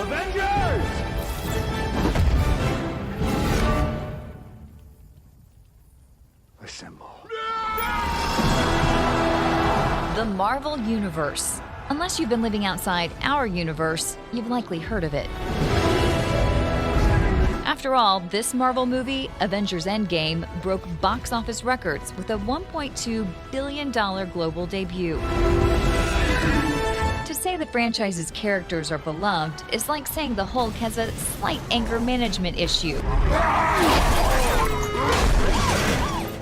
Avengers! Assemble. The Marvel Universe. Unless you've been living outside our universe, you've likely heard of it. After all, this Marvel movie, Avengers Endgame, broke box office records with a $1.2 billion global debut. To say the franchise's characters are beloved is like saying the Hulk has a slight anger management issue.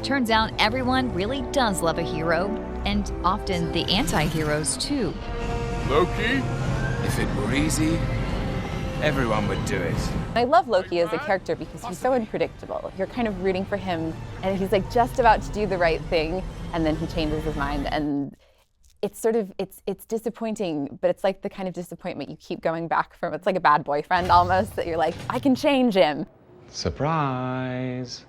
Turns out everyone really does love a hero, and often the anti-heroes too. Loki? If it were easy, everyone would do it. I love Loki as a character because he's so unpredictable. You're kind of rooting for him, and he's like just about to do the right thing, and then he changes his mind, and it's sort of, it's disappointing, but it's like the kind of disappointment you keep going back from. It's like a bad boyfriend almost, that you're like, I can change him. Surprise.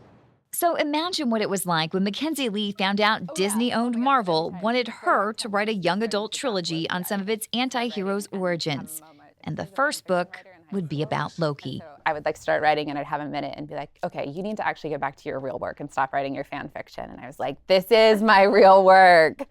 So imagine what it was like when Mackenzi Lee found out Disney-owned Marvel wanted her to write a young adult trilogy on some of its anti-heroes' origins. And the first book would be about Loki. I would like start writing and I'd have a minute and be like, okay, you need to actually get back to your real work and stop writing your fan fiction. And I was like, this is my real work.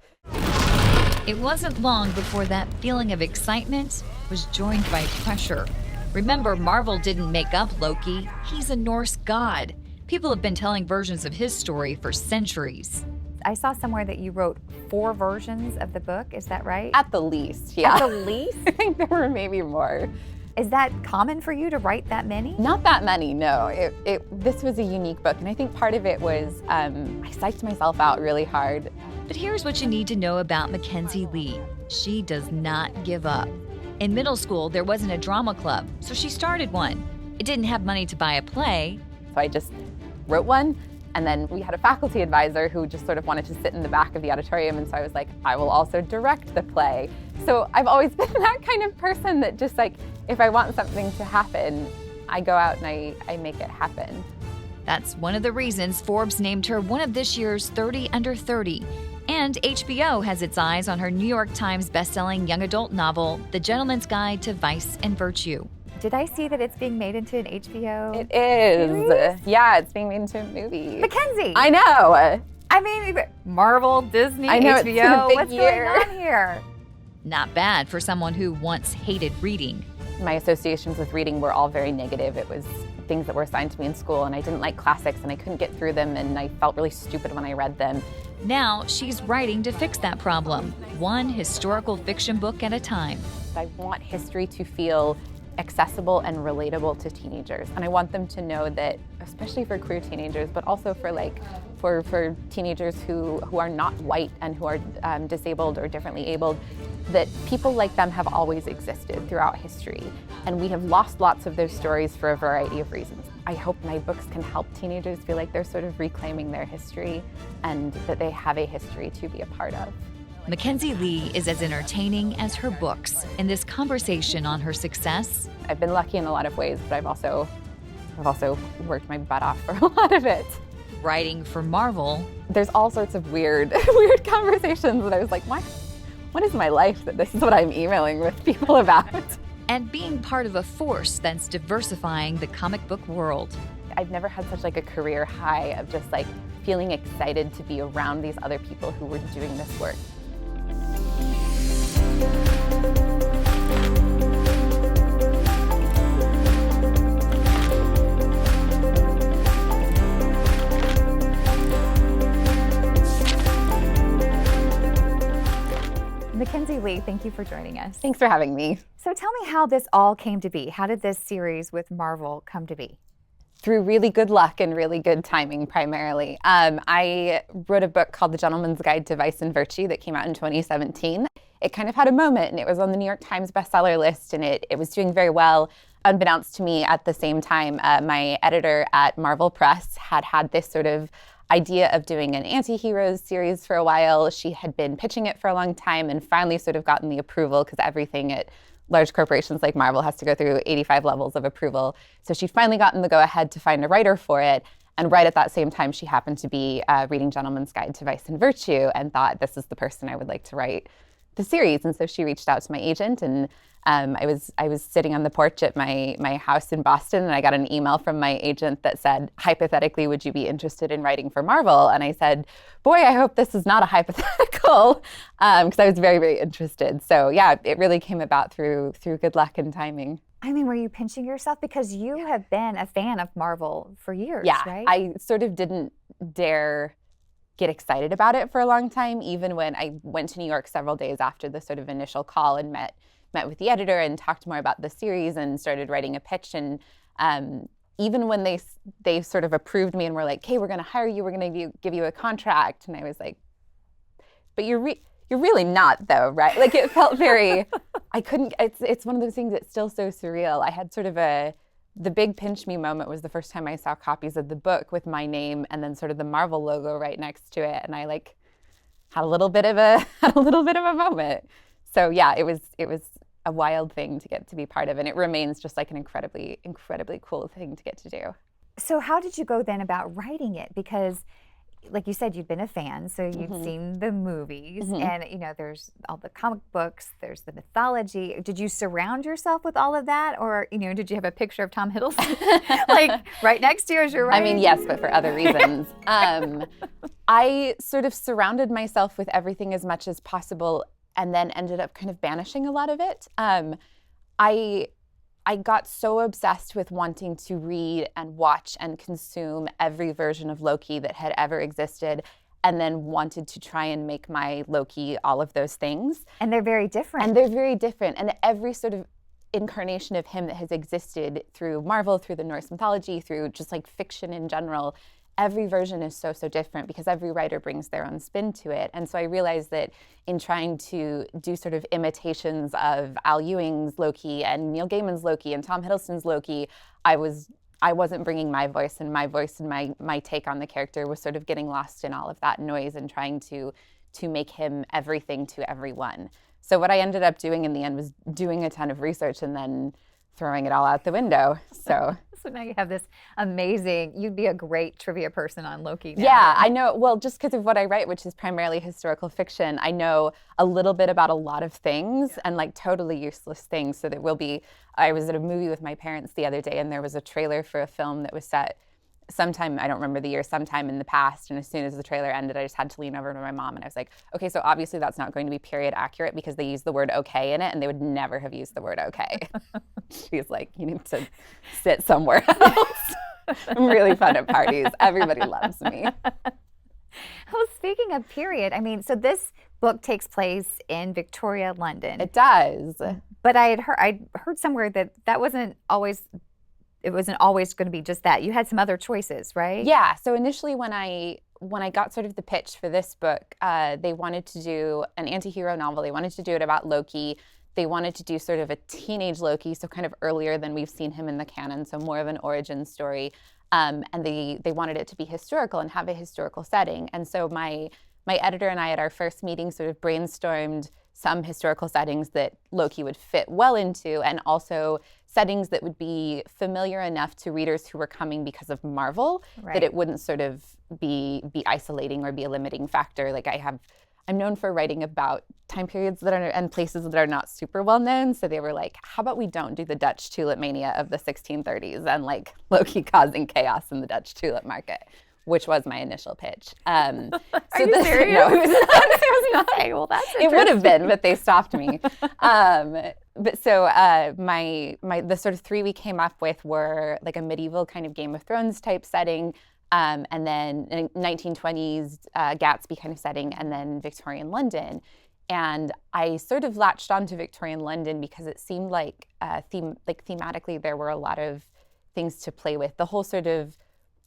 It wasn't long before that feeling of excitement was joined by pressure. Remember, Marvel didn't make up Loki. He's a Norse god. People have been telling versions of his story for centuries. I saw somewhere that you wrote 4 versions of the book, is that right? At the least, yeah. At the least? I think there were maybe more. Is that common for you to write that many? Not that many, no. This was a unique book, and I think part of it was I psyched myself out really hard. But here's what you need to know about Mackenzi Lee. She does not give up. In middle school, there wasn't a drama club, so she started one. It didn't have money to buy a play. So I just wrote one, and then we had a faculty advisor who just sort of wanted to sit in the back of the auditorium, and so I was like, I will also direct the play. So I've always been that kind of person that just like, if I want something to happen, I go out and I make it happen. That's one of the reasons Forbes named her one of this year's 30 Under 30. And HBO has its eyes on her New York Times bestselling young adult novel, The Gentleman's Guide to Vice and Virtue. Did I see that it's being made into an HBO? It is. Series? Yeah, it's being made into a movie. Mackenzi! I know. I mean, Marvel, Disney, I know, it's been a HBO, big what's year. going on here? Not bad for someone who once hated reading. My associations with reading were all very negative. It was things that were assigned to me in school, and I didn't like classics, and I couldn't get through them, and I felt really stupid when I read them. Now she's writing to fix that problem, one historical fiction book at a time. I want history to feel accessible and relatable to teenagers, and I want them to know that, especially for queer teenagers, but also for for teenagers who are not white and who are disabled or differently abled, that people like them have always existed throughout history, and we have lost lots of those stories for a variety of reasons. I hope my books can help teenagers feel like they're sort of reclaiming their history and that they have a history to be a part of. Mackenzi Lee is as entertaining as her books. In this conversation on her success, I've been lucky in a lot of ways, but I've also worked my butt off for a lot of it. writing for Marvel, there's all sorts of weird conversations that I was like, what is my life that this is what I'm emailing with people about? and being part of a force that's diversifying the comic book world. I've never had such like a career high of just like feeling excited to be around these other people who were doing this work. Mackenzi Lee, thank you for joining us. Thanks for having me. So tell me how this all came to be. How did this series with Marvel come to be? Through really good luck and really good timing, primarily. I wrote a book called The Gentleman's Guide to Vice and Virtue that came out in 2017. It kind of had a moment, and it was on the New York Times bestseller list, and it was doing very well. Unbeknownst to me, at the same time, my editor at Marvel Press had this sort of idea of doing an anti-heroes series for a while. She had been pitching it for a long time and finally sort of gotten the approval, because everything at large corporations like Marvel has to go through 85 levels of approval. So she'd finally gotten the go-ahead to find a writer for it. And right at that same time, she happened to be reading Gentleman's Guide to Vice and Virtue and thought, this is the person I would like to write the series. And so she reached out to my agent, and I was sitting on the porch at my house in Boston, and I got an email from my agent that said, hypothetically, would you be interested in writing for Marvel? And I said, boy, I hope this is not a hypothetical, because I was very, very interested. So yeah, it really came about through good luck and timing. I mean, were you pinching yourself? Because you have been a fan of Marvel for years, Yeah, right? I sort of didn't dare get excited about it for a long time, even when I went to New York several days after the sort of initial call and met with the editor and talked more about the series and started writing a pitch. And even when they sort of approved me and were like, hey, we're going to hire you, we're going to give you a contract. And I was like, but you're really not, though, right? Like, it felt very, I couldn't, it's one of those things that's still so surreal. I had sort of the big pinch me moment was the first time I saw copies of the book with my name and then sort of the Marvel logo right next to it. And I like had a little bit of a moment. So yeah, it was a wild thing to get to be part of. And it remains just like an incredibly, incredibly cool thing to get to do. So how did you go then about writing it? Because like you said, you'd been a fan, so you'd seen the movies, and there's all the comic books, there's the mythology. Did you surround yourself with all of that, or did you have a picture of Tom Hiddleston like right next to you as you're writing? I mean, yes, but for other reasons. I sort of surrounded myself with everything as much as possible, and then ended up kind of banishing a lot of it. I got so obsessed with wanting to read and watch and consume every version of Loki that had ever existed, and then wanted to try and make my Loki all of those things. And they're very different. And every sort of incarnation of him that has existed through Marvel, through the Norse mythology, through just like fiction in general, every version is so different because every writer brings their own spin to it. And so I realized that in trying to do sort of imitations of Al Ewing's Loki and Neil Gaiman's Loki and Tom Hiddleston's Loki, I wasn't bringing my voice and my take on the character was sort of getting lost in all of that noise and trying to make him everything to everyone. So what I ended up doing in the end was doing a ton of research and then throwing it all out the window. So now you have this amazing, you'd be a great trivia person on Loki now. Yeah, I know. Well, just because of what I write, which is primarily historical fiction, I know a little bit about a lot of things and like totally useless things. So I was at a movie with my parents the other day, and there was a trailer for a film that was set sometime, I don't remember the year, sometime in the past. And as soon as the trailer ended, I just had to lean over to my mom and I was like, okay, so obviously that's not going to be period accurate because they use the word okay in it, and they would never have used the word okay. She's like, you need to sit somewhere else. I'm really fun at parties. Everybody loves me. Well, speaking of period, I mean, so this book takes place in Victoria, London. It does. But I'd heard somewhere that wasn't always going to be just that. You had some other choices, right? Yeah. So initially when I got sort of the pitch for this book, they wanted to do an anti-hero novel. They wanted to do it about Loki. They wanted to do sort of a teenage Loki, so kind of earlier than we've seen him in the canon, so more of an origin story. And they wanted it to be historical and have a historical setting. And so my editor and I at our first meeting sort of brainstormed some historical settings that Loki would fit well into, and also settings that would be familiar enough to readers who were coming because of Marvel, right, that it wouldn't sort of be isolating or be a limiting factor. Like I'm known for writing about time periods and places that are not super well known. So they were like, how about we don't do the Dutch tulip mania of the 1630s and like Loki causing chaos in the Dutch tulip market, which was my initial pitch. Are you serious? No, it was not. Okay, well, that's it would have been, but they stopped me. But so the sort of three we came up with were like a medieval kind of Game of Thrones type setting, and then 1920s Gatsby kind of setting, and then Victorian London. And I sort of latched onto Victorian London because it seemed like thematically there were a lot of things to play with. The whole sort of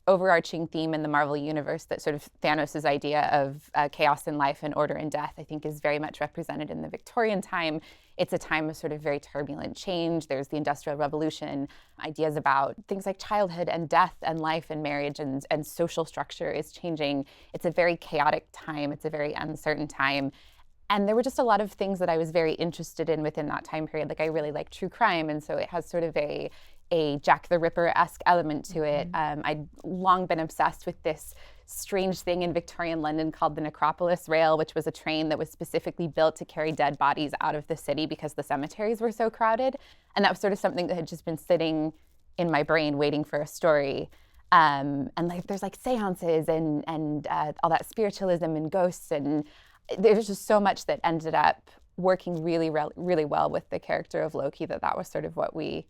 overarching theme in the Marvel universe, that sort of Thanos' idea of chaos in life and order in death, I think is very much represented in the Victorian time. It's a time of sort of very turbulent change. There's the Industrial Revolution, ideas about things like childhood and death and life and marriage and social structure is changing. It's a very chaotic time. It's a very uncertain time. And there were just a lot of things that I was very interested in within that time period. Like I really like true crime, and so it has sort of a Jack the Ripper-esque element to it. I'd long been obsessed with this strange thing in Victorian London called the Necropolis Rail, which was a train that was specifically built to carry dead bodies out of the city because the cemeteries were so crowded. And that was sort of something that had just been sitting in my brain waiting for a story. And like there's like seances and all that spiritualism and ghosts, and there's just so much that ended up working really well with the character of Loki that was sort of what we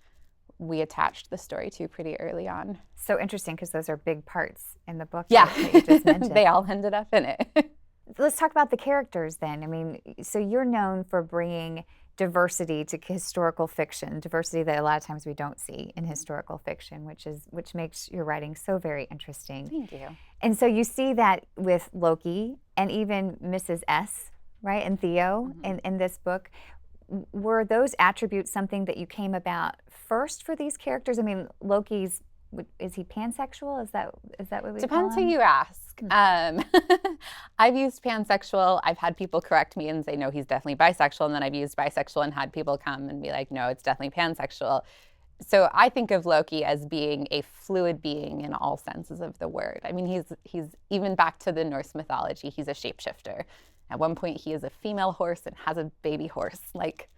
attached the story to pretty early on. So interesting, because those are big parts in the book. Yeah, that you just mentioned. they all ended up in it. Let's talk about the characters then. I mean, so you're known for bringing diversity to historical fiction, diversity that a lot of times we don't see in historical fiction, which makes your writing so very interesting. Thank you. And so you see that with Loki and even Mrs. S, right, and Theo in this book. Were those attributes something that you came about first for these characters? I mean, Loki's, is he pansexual? Is that what we Depends call him? who you ask. I've used pansexual. I've had people correct me and say, no, he's definitely bisexual. And then I've used bisexual and had people come and be like, no, it's definitely pansexual. So I think of Loki as being a fluid being in all senses of the word. I mean, he's even back to the Norse mythology, he's a shapeshifter. At one point, he is a female horse and has a baby horse. Like,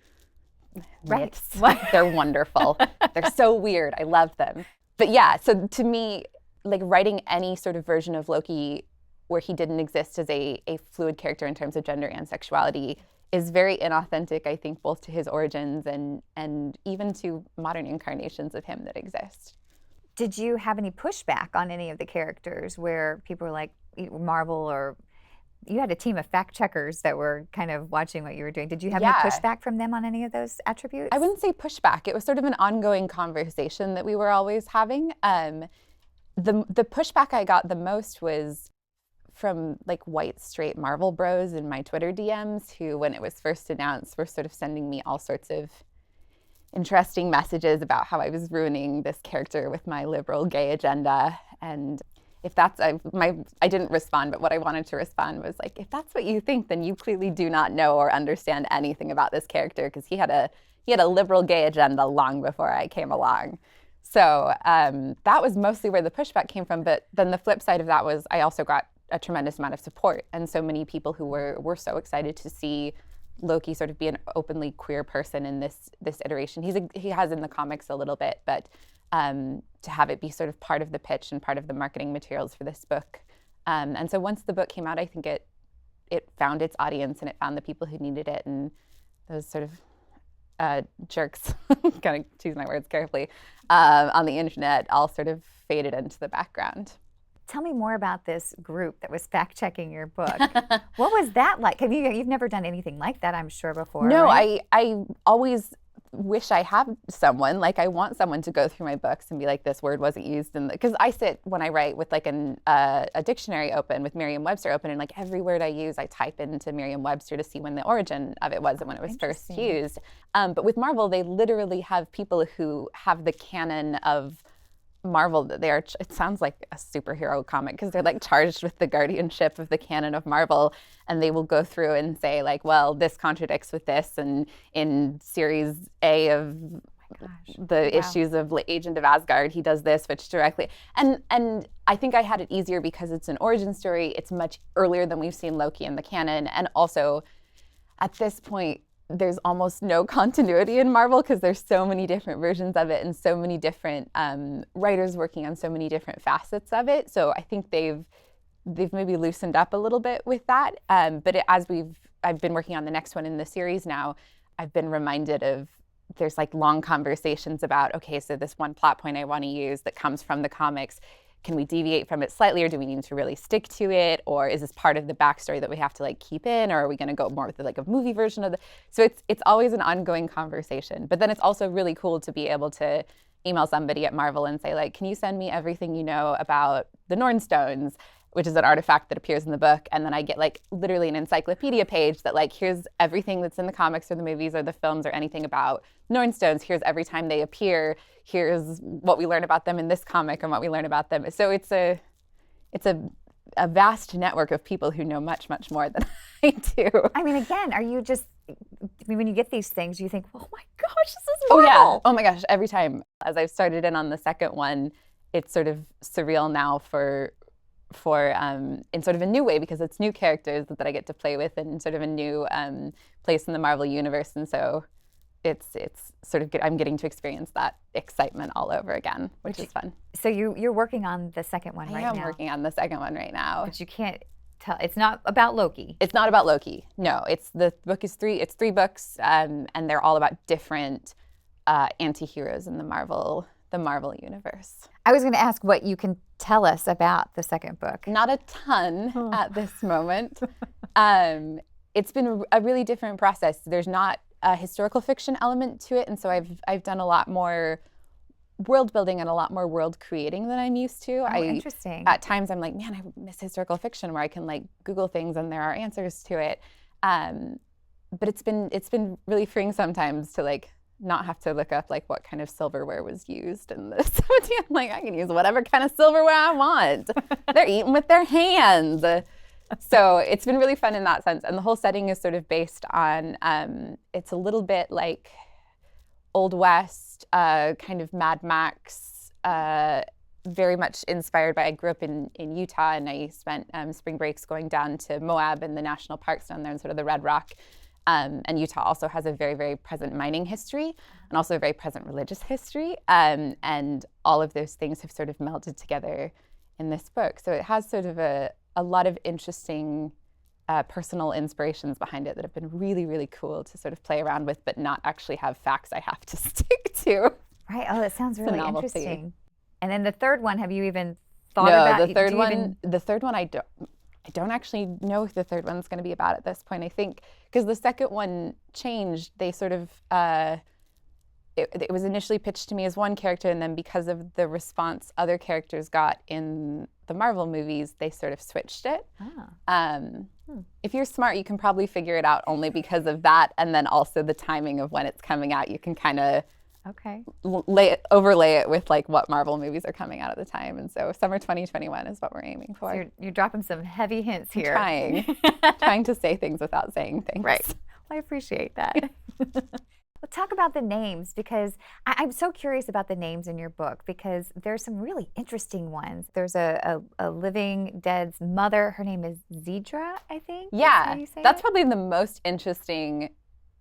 myths. They're wonderful. They're so weird. I love them. But yeah, so to me, like writing any sort of version of Loki where he didn't exist as a fluid character in terms of gender and sexuality is very inauthentic, I think, both to his origins and even to modern incarnations of him that exist. Did you have any pushback on any of the characters where people were like, Marvel, or you had a team of fact checkers that were kind of watching what you were doing. Did you have any pushback from them on any of those attributes? I wouldn't say pushback. It was sort of an ongoing conversation that we were always having. The pushback I got the most was from like white straight Marvel bros in my Twitter DMs who, when it was first announced, were sort of sending me all sorts of interesting messages about how I was ruining this character with my liberal gay agenda. And if that's, I didn't respond, but what I wanted to respond was like, if that's what you think, then you clearly do not know or understand anything about this character, because he had a liberal gay agenda long before I came along. So that was mostly where the pushback came from. But then the flip side of that was I also got a tremendous amount of support, and so many people who were so excited to see Loki sort of be an openly queer person in this iteration. He has in the comics a little bit, but to have it be sort of part of the pitch and part of the marketing materials for this book. And so once the book came out, I think it found its audience and it found the people who needed it, and those sort of jerks, kind of choose my words carefully, on the internet all sort of faded into the background. Tell me more about this group that was fact-checking your book. What was that like? You've never done anything like that, I'm sure, before. No, right? I always wish I had someone. Like, I want someone to go through my books and be like, this word wasn't used in the, because I sit when I write with like a dictionary open, with Merriam-Webster open, and like every word I use, I type into Merriam-Webster to see when the origin of it was and when it was first used. But with Marvel, they literally have people who have the canon of Marvel. It sounds like a superhero comic because they're like charged with the guardianship of the canon of Marvel, and they will go through and say like, well, this contradicts with this, and in series A of issues of Agent of Asgard, he does this, which directly, and I think I had it easier because it's an origin story. It's much earlier than we've seen Loki in the canon, and also at this point there's almost no continuity in Marvel because there's so many different versions of it and so many different writers working on so many different facets of it. So I think they've maybe loosened up a little bit with that. But I've been working on the next one in the series now, I've been reminded of, there's like long conversations about, okay, so this one plot point I want to use that comes from the comics, can we deviate from it slightly, or do we need to really stick to it? Or is this part of the backstory that we have to like keep in? Or are we going to go more with like a movie version of so it's always an ongoing conversation. But then it's also really cool to be able to email somebody at Marvel and say like, can you send me everything you know about the Norn Stones, which is an artifact that appears in the book. And then I get like literally an encyclopedia page that like, here's everything that's in the comics or the movies or the films or anything about Norn Stones. Here's every time they appear. Here's what we learn about them in this comic and what we learn about them. So it's a vast network of people who know much, much more than I do. I mean, again, are you just, when you get these things, you think, oh my gosh, this is Marvel. Marvel. Oh yeah, oh my gosh, every time. As I've started in on the second one, it's sort of surreal now for for in sort of a new way, because it's new characters that I get to play with in sort of a new place in the Marvel universe. And so it's sort of I'm getting to experience that excitement all over again, which is fun. So you're working on the second one right now. I am working on the second one right now. But you can't tell. It's not about Loki. It's not about Loki. No, it's three books, and they're all about different anti-heroes in the Marvel universe. I was going to ask what you can tell us about the second book. Not a ton at this moment. It's been a really different process. There's not a historical fiction element to it, and so I've done a lot more world building and a lot more world creating than I'm used to. Interesting. At times I'm like, man, I miss historical fiction where I can like Google things and there are answers to it. But it's been really freeing sometimes to like not have to look up like what kind of silverware was used in the 70s. I'm like, I can use whatever kind of silverware I want. They're eating with their hands. So it's been really fun in that sense. And the whole setting is sort of based on, it's a little bit like Old West, kind of Mad Max, very much inspired by, I grew up in Utah, and I spent spring breaks going down to Moab and the national parks down there and sort of the Red Rock. And Utah also has a very, very present mining history and also a very present religious history. And all of those things have sort of melded together in this book. So it has sort of a lot of interesting personal inspirations behind it that have been really, really cool to sort of play around with, but not actually have facts I have to stick to. Right. Oh, that sounds really novelty. interesting. And then the third one, have you even thought about? No, the third one, I don't actually know if the third one's going to be about at this point. I think because the second one changed, they sort of it was initially pitched to me as one character, and then because of the response other characters got in the Marvel movies, they sort of switched it. If you're smart, you can probably figure it out only because of that, and then also the timing of when it's coming out. You can kind of overlay it with like what Marvel movies are coming out at the time. And so summer 2021 is what we're aiming for. So you're dropping some heavy hints here. Trying to say things without saying things. Right. Well, I appreciate that. Well, talk about the names, because I'm so curious about the names in your book, because there's some really interesting ones. There's a living dead's mother. Her name is Zedra, I think. Yeah, that's probably the most interesting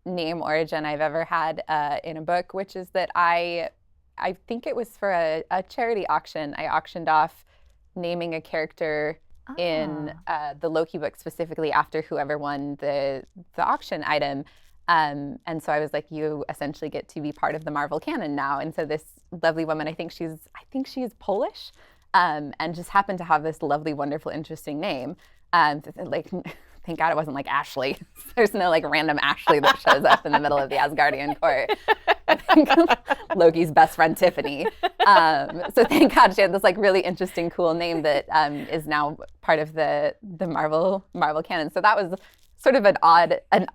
name origin I've ever had in a book, which is that I think it was for a charity auction. I auctioned off naming a character in the Loki book, specifically after whoever won the auction item. And so I was like, you essentially get to be part of the Marvel canon now. And so this lovely woman, I think she's Polish, and just happened to have this lovely, wonderful, interesting name. Like, thank God it wasn't like Ashley. There's no like random Ashley that shows up in the middle of the Asgardian court. Loki's best friend Tiffany. So thank God she had this like really interesting, cool name that is now part of the Marvel canon. So that was sort of an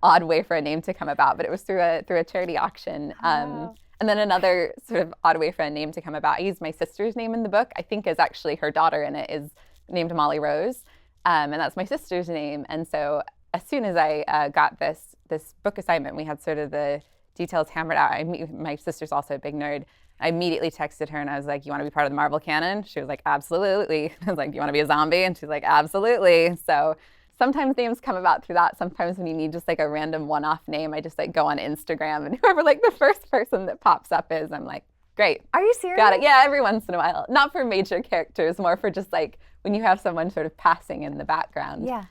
odd way for a name to come about, but it was through a charity auction. And then another sort of odd way for a name to come about, I used my sister's name in the book. I think is actually her daughter in it is named Molly Rose. And that's my sister's name. And so as soon as I got this book assignment, we had sort of the details hammered out. My sister's also a big nerd. I immediately texted her and I was like, you want to be part of the Marvel canon? She was like, absolutely. I was like, do you want to be a zombie? And she's like, absolutely. So sometimes names come about through that. Sometimes when you need just like a random one-off name, I just like go on Instagram and whoever like the first person that pops up is, I'm like, great. Are you serious? Got it. Yeah, every once in a while. Not for major characters, more for just like when you have someone sort of passing in the background. Yeah.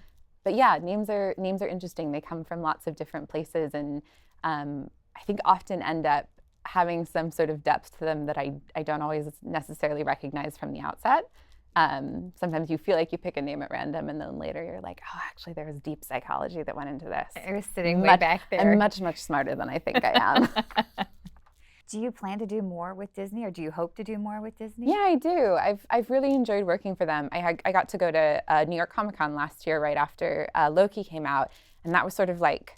But yeah, names are interesting. They come from lots of different places, and I think often end up having some sort of depth to them that I don't always necessarily recognize from the outset. Sometimes you feel like you pick a name at random, and then later you're like, oh, actually there was deep psychology that went into this. It was sitting way back there. I'm much, much smarter than I think I am. Do you plan to do more with Disney, or do you hope to do more with Disney? Yeah, I do. I've really enjoyed working for them. I got to go to New York Comic Con last year right after Loki came out, and that was sort of like,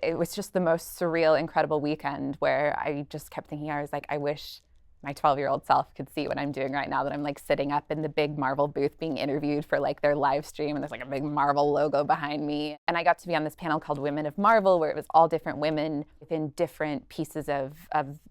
it was just the most surreal, incredible weekend where I just kept thinking, I was like, I wish my 12-year-old self could see what I'm doing right now, that I'm like sitting up in the big Marvel booth being interviewed for like their live stream, and there's like a big Marvel logo behind me. And I got to be on this panel called Women of Marvel, where it was all different women within different pieces of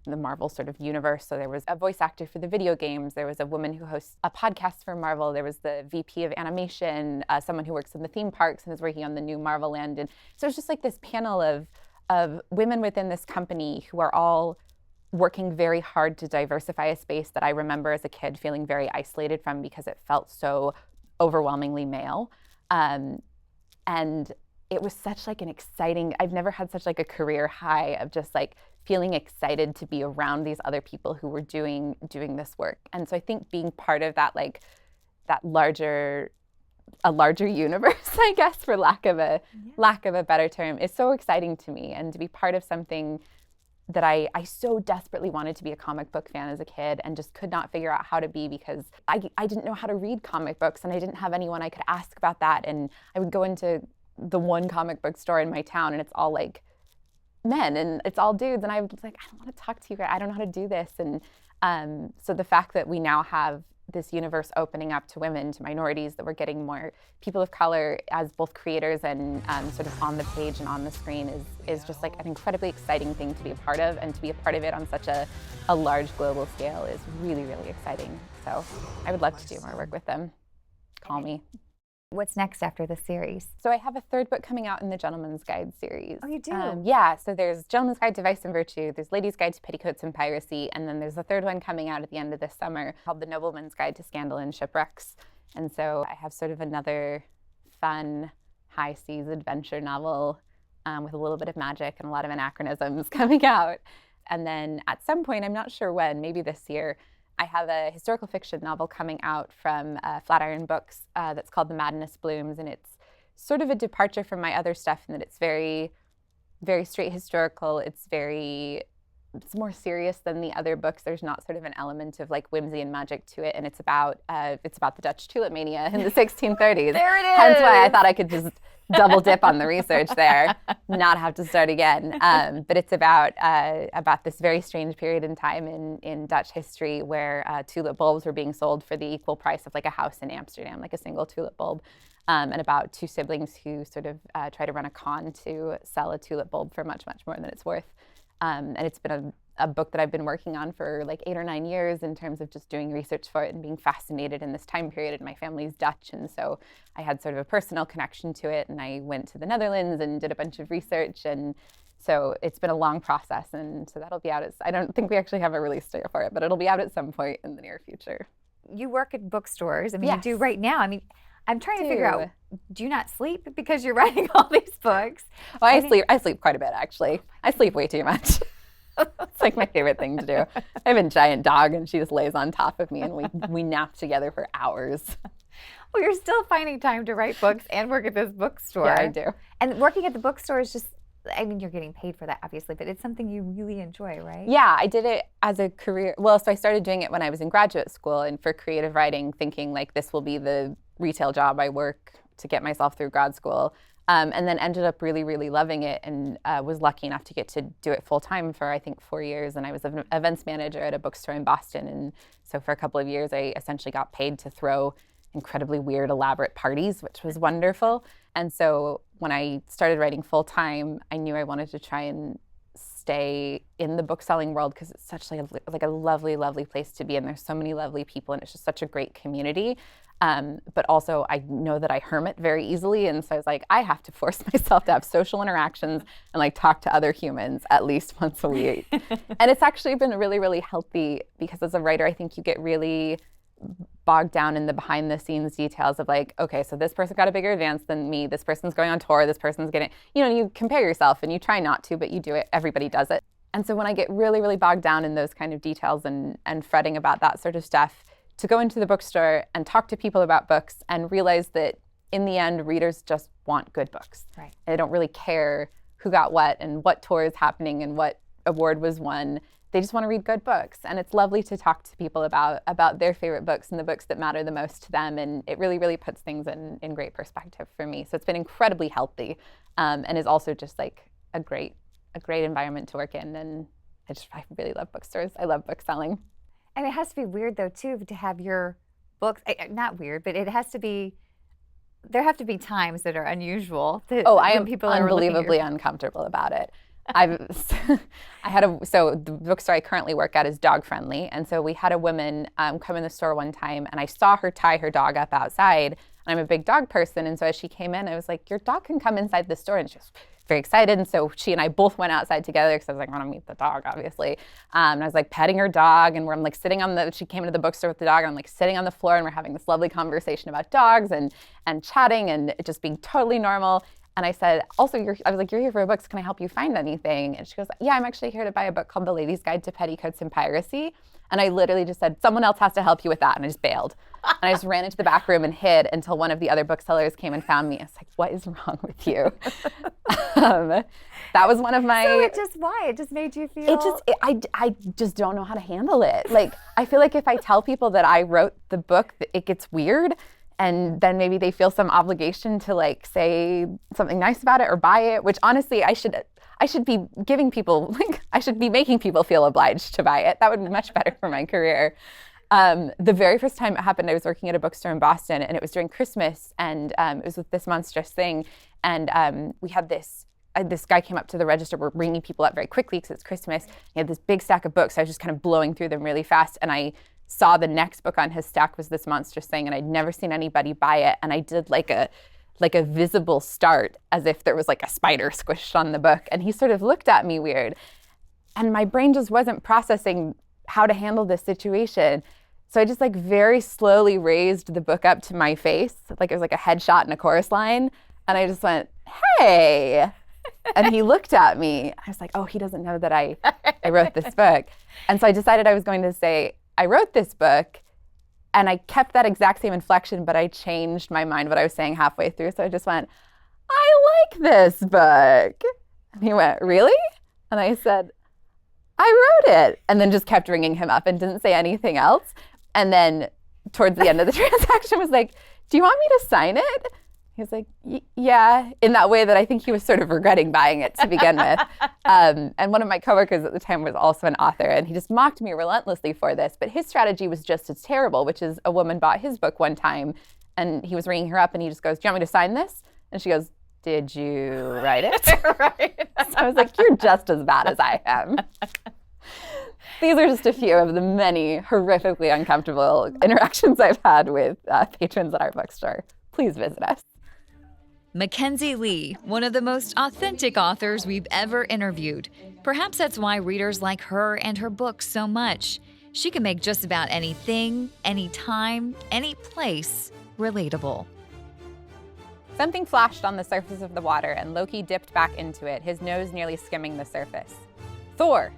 the Marvel sort of universe. So there was a voice actor for the video games, there was a woman who hosts a podcast for Marvel, there was the VP of animation, someone who works in the theme parks and is working on the new Marvel land. And so it's just like this panel of women within this company who are all working very hard to diversify a space that I remember as a kid feeling very isolated from because it felt so overwhelmingly male. And it was such like an exciting, I've never had such like a career high of just like feeling excited to be around these other people who were doing this work. And so I think being part of that, like that a larger universe, I guess, for lack of a better term, is so exciting to me. And to be part of something that I so desperately wanted to be a comic book fan as a kid and just could not figure out how to be because I didn't know how to read comic books and I didn't have anyone I could ask about that. And I would go into the one comic book store in my town and it's all like men and it's all dudes. And I was like, I don't want to talk to you guys. I don't know how to do this. And so the fact that we now have this universe opening up to women, to minorities, that we're getting more people of color as both creators and sort of on the page and on the screen is just like an incredibly exciting thing to be a part of, and to be a part of it on such a large global scale is really, really exciting. So I would love to do more work with them. Call me. What's next after the series? So I have a third book coming out in the Gentleman's Guide series. Oh, you do? Yeah, so there's Gentleman's Guide to Vice and Virtue, there's Lady's Guide to Petticoats and Piracy, and then there's a third one coming out at the end of this summer called The Nobleman's Guide to Scandal and Shipwrecks. And so I have sort of another fun, high seas adventure novel with a little bit of magic and a lot of anachronisms coming out. And then at some point, I'm not sure when, maybe this year, I have a historical fiction novel coming out from Flatiron Books that's called The Madness Blooms, and it's sort of a departure from my other stuff in that it's very, very straight historical. It's more serious than the other books. There's not sort of an element of like whimsy and magic to it, and it's about the Dutch tulip mania in the 1630s. There it is. Hence why I thought I could just double dip on the research there, not have to start again. But it's about this very strange period in time in Dutch history where tulip bulbs were being sold for the equal price of like a house in Amsterdam, like a single tulip bulb. And about two siblings who sort of try to run a con to sell a tulip bulb for much, much more than it's worth. And it's been a book that I've been working on for like 8 or 9 years in terms of just doing research for it and being fascinated in this time period. And my family's Dutch, and so I had sort of a personal connection to it. And I went to the Netherlands and did a bunch of research. And so it's been a long process. And so that'll be out. I don't think we actually have a release date for it, but it'll be out at some point in the near future. You work at bookstores. I mean, Yes. you do right now. I mean, I'm trying to figure out, do you not sleep because you're writing all these books? Well, I sleep quite a bit, actually. I sleep way too much. It's like my favorite thing to do. I have a giant dog and she just lays on top of me and we nap together for hours. Well, you're still finding time to write books and work at this bookstore. Yeah, I do. And working at the bookstore is just, I mean, you're getting paid for that, obviously, but it's something you really enjoy, right? Yeah, I did it as a career. Well, so I started doing it when I was in graduate school and for creative writing, thinking like this will be the retail job I work to get myself through grad school. And then ended up really, really loving it and was lucky enough to get to do it full time for, I think, 4 years. And I was an events manager at a bookstore in Boston. And so for a couple of years, I essentially got paid to throw incredibly weird, elaborate parties, which was wonderful. And so when I started writing full time, I knew I wanted to try and stay in the bookselling world because it's such like a lovely, lovely place to be. And there's so many lovely people and it's just such a great community. But also I know that I hermit very easily. And so I was like, I have to force myself to have social interactions and like talk to other humans at least once a week. And it's actually been really, really healthy because as a writer, I think you get really bogged down in the behind the scenes details of like, okay, so this person got a bigger advance than me. This person's going on tour. This person's getting, you compare yourself and you try not to, but you do it. Everybody does it. And so when I get really, really bogged down in those kind of details and fretting about that sort of stuff, to go into the bookstore and talk to people about books and realize that in the end, readers just want good books. Right. They don't really care who got what and what tour is happening and what award was won. They just want to read good books. And it's lovely to talk to people about their favorite books and the books that matter the most to them. And it really, really puts things in great perspective for me. So it's been incredibly healthy and is also just like a great environment to work in. And I really love bookstores. I love book selling. And it has to be weird though too to have your books. Not weird, but it has to be. There have to be times that are unusual. Oh, I am people are unbelievably uncomfortable about it. So the bookstore I currently work at is dog friendly. And so we had a woman come in the store one time and I saw her tie her dog up outside. I'm a big dog person. And so as she came in, I was like, your dog can come inside the store. And she was very excited. And so she and I both went outside together because I was like, I want to meet the dog, obviously. And I was like petting her dog and I'm like sitting she came into the bookstore with the dog and I'm like sitting on the floor and we're having this lovely conversation about dogs and chatting and it just being totally normal. And I said, also, I was like, you're here for books. Can I help you find anything? And she goes, yeah, I'm actually here to buy a book called The Lady's Guide to Petticoats and Piracy. And I literally just said, someone else has to help you with that. And I just bailed. And I just ran into the back room and hid until one of the other booksellers came and found me. I was like, what is wrong with you? That was one of my... So it just made you feel... I just don't know how to handle it. Like, I feel like if I tell people that I wrote the book, it gets weird. And then maybe they feel some obligation to like say something nice about it or buy it, which honestly I should be giving people, I should be making people feel obliged to buy it. That would be much better for my career. The very first time it happened, I was working at a bookstore in Boston and it was during Christmas and it was with this monstrous thing. And we had this guy came up to the register. We're ringing people up very quickly because it's Christmas. He had this big stack of books. I was just kind of blowing through them really fast. And I saw the next book on his stack was this monstrous thing and I'd never seen anybody buy it. And I did like a visible start as if there was like a spider squished on the book. And he sort of looked at me weird. And my brain just wasn't processing how to handle this situation. So I just like very slowly raised the book up to my face. Like it was like a headshot and a chorus line. And I just went, hey. And he looked at me. I was like, oh, he doesn't know that I wrote this book. And so I decided I was going to say, I wrote this book, and I kept that exact same inflection, but I changed my mind what I was saying halfway through. So I just went, I like this book. And he went, really? And I said, I wrote it. And then just kept ringing him up and didn't say anything else. And then towards the end of the transaction was like, do you want me to sign it? He was like, yeah, in that way that I think he was sort of regretting buying it to begin with. And one of my coworkers at the time was also an author, and he just mocked me relentlessly for this. But his strategy was just as terrible, which is a woman bought his book one time, and he was ringing her up, and he just goes, do you want me to sign this? And she goes, did you write it? Right. So I was like, you're just as bad as I am. These are just a few of the many horrifically uncomfortable interactions I've had with patrons at our bookstore. Please visit us. Mackenzi Lee, one of the most authentic authors we've ever interviewed. Perhaps that's why readers like her and her books so much. She can make just about anything, anytime, any place relatable. Something flashed on the surface of the water, and Loki dipped back into it, his nose nearly skimming the surface. Thor!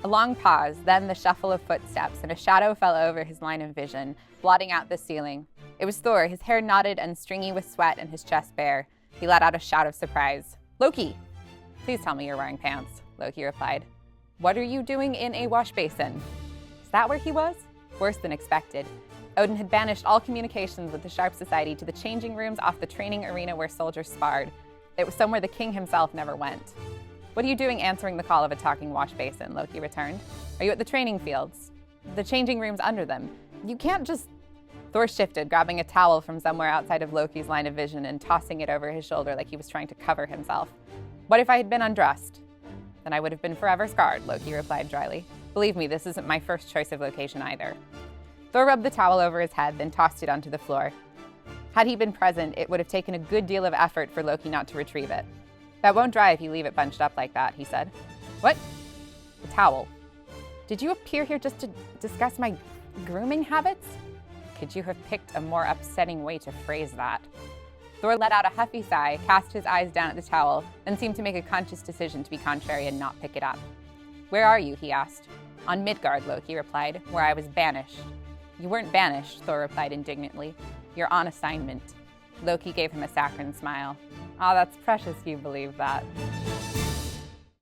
A long pause, then the shuffle of footsteps, and a shadow fell over his line of vision, blotting out the ceiling. It was Thor, his hair knotted and stringy with sweat and his chest bare. He let out a shout of surprise. Loki! Please tell me you're wearing pants, Loki replied. What are you doing in a wash basin? Is that where he was? Worse than expected. Odin had banished all communications with the Sharp Society to the changing rooms off the training arena where soldiers sparred. It was somewhere the king himself never went. What are you doing answering the call of a talking wash basin? Loki returned. Are you at the training fields? The changing rooms under them. You can't just... Thor shifted, grabbing a towel from somewhere outside of Loki's line of vision and tossing it over his shoulder like he was trying to cover himself. What if I had been undressed? Then I would have been forever scarred, Loki replied dryly. Believe me, this isn't my first choice of location either. Thor rubbed the towel over his head, then tossed it onto the floor. Had he been present, it would have taken a good deal of effort for Loki not to retrieve it. That won't dry if you leave it bunched up like that, he said. What? The towel. Did you appear here just to discuss my grooming habits? Could you have picked a more upsetting way to phrase that? Thor let out a huffy sigh, cast his eyes down at the towel, then seemed to make a conscious decision to be contrary and not pick it up. Where are you? He asked. On Midgard, Loki replied, where I was banished. You weren't banished, Thor replied indignantly. You're on assignment. Loki gave him a saccharine smile. Ah, that's precious you believe that.